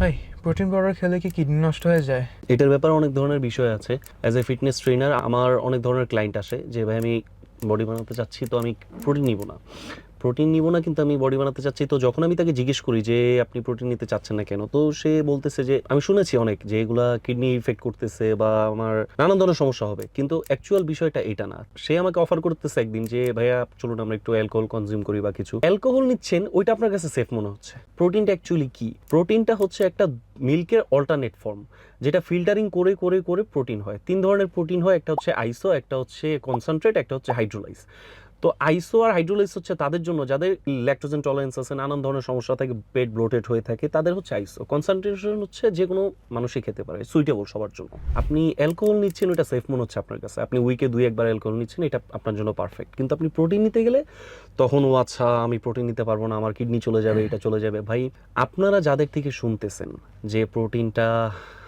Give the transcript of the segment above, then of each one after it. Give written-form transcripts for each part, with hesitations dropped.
ভাই protein powder খেলে কি কিডনি নষ্ট হয়ে যায়? এটার ব্যাপারে অনেক ধরনের বিষয় আছে। অ্যাজ এ ফিটনেস ট্রেনার আমার অনেক ধরনের ক্লায়েন্ট আসে যে ভাই আমি বডি বানাতে চাচ্ছি, তো আমি প্রোটিন নিব না। প্রোটিন নিব না কিন্তু আমি বডি বানাতে চাচ্ছি। তো যখন আমি তাকে জিজ্ঞেস করি যে আপনি প্রোটিন নিতে চাচ্ছেন না কেন, তো সে বলতেছে যে আমি শুনেছি অনেক যে এগুলা কিডনি ইফেক্ট করতেছে বা আমার নানান ধরনের সমস্যা হবে, কিন্তু অ্যাকচুয়াল বিষয়টা এটা না। সে আমাকে অফার করতেছে একদিন যে ভাইয়া চলুন আমরা একটু অ্যালকোহল কনজিউম করি বা কিছু। অ্যালকোহল নিচ্ছেন ওইটা আপনার কাছে সেফ মনে হচ্ছে। প্রোটিনটা অ্যাকচুয়ালি কি? প্রোটিনটা হচ্ছে একটা মিল্কের অল্টারনেট ফর্ম, যেটা ফিল্টারিং করে করে করে প্রোটিন হয়। তিন ধরনের প্রোটিন হয়, একটা হচ্ছে আইসো, একটা হচ্ছে কনসেন্ট্রেট, একটা হচ্ছে হাইড্রোলাইজ। তো আইসো আর হাইড্রোলাইজ হচ্ছে তাদের জন্য যাদের ল্যাকটোজেন টলারেন্স আছে, নানান ধরনের সমস্যা থাকে, পেট ব্লোটেড হয়ে থাকে, তাদের হচ্ছে আইসো। কনসেন্ট্রেশন হচ্ছে যে কোনো মানুষই খেতে পারে, সুইটেবল সবার জন্য। আপনি অ্যালকোহল নিচ্ছেন ওইটা সেফ মনে হচ্ছে আপনার কাছে, আপনি উইকে 2-1 বার অ্যালকোহল নিচ্ছেন, এটা আপনার জন্য পারফেক্ট। কিন্তু আপনি প্রোটিন নিতে গেলে তখন ও আচ্ছা আমি প্রোটিন নিতে পারবো না, আমার কিডনি চলে যাবে, এটা চলে যাবে। ভাই আপনারা যাদের থেকে শুনতেছেন যে প্রোটিনটা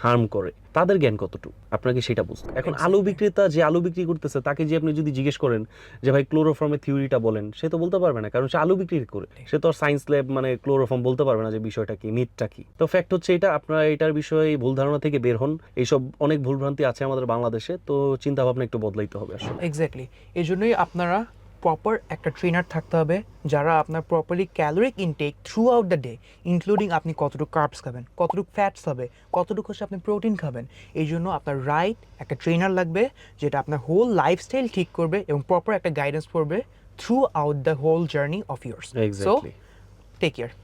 হার্ম করে, তাদের জ্ঞান কতটুকু আপনাকে সেটা বুঝতে। এখন আলু বিক্রেতা যে আলু বিক্রি করতেছে তাকে যে আপনি যদি জিজ্ঞেস করেন যে ভাই ক্লোরোফর্মের থিওরিটা বলেন, সে তো বলতে পারবে না, কারণ সে আলু বিক্রি করে। সে তো আর সায়েন্স ল্যাব মানে ক্লোরোফর্ম বলতে পারবে না যে বিষয়টা কি, মিথটা কি। তো ফ্যাক্ট হচ্ছে এটা, আপনারা এটার বিষয়ে ভুল ধারণা থেকে বের হন। এইসব অনেক ভুলভ্রান্তি আছে আমাদের বাংলাদেশে, তো চিন্তা ভাবনা একটু বদলাইতে হবে আসলে। এক্স্যাক্টলি, এই জন্যই আপনারা প্রপার একটা ট্রেনার থাকতে হবে যারা আপনার properly caloric intake throughout the day, including আপনি কতটুকু কার্বস খাবেন, কতটুকু ফ্যাটস হবে, কতটুকু হচ্ছে আপনি প্রোটিন খাবেন। এই জন্য আপনার রাইট একটা ট্রেনার লাগবে যেটা আপনার হোল লাইফস্টাইল ঠিক করবে এবং প্রপার একটা গাইডেন্স করবে throughout the whole journey of years. So exactly. Take care.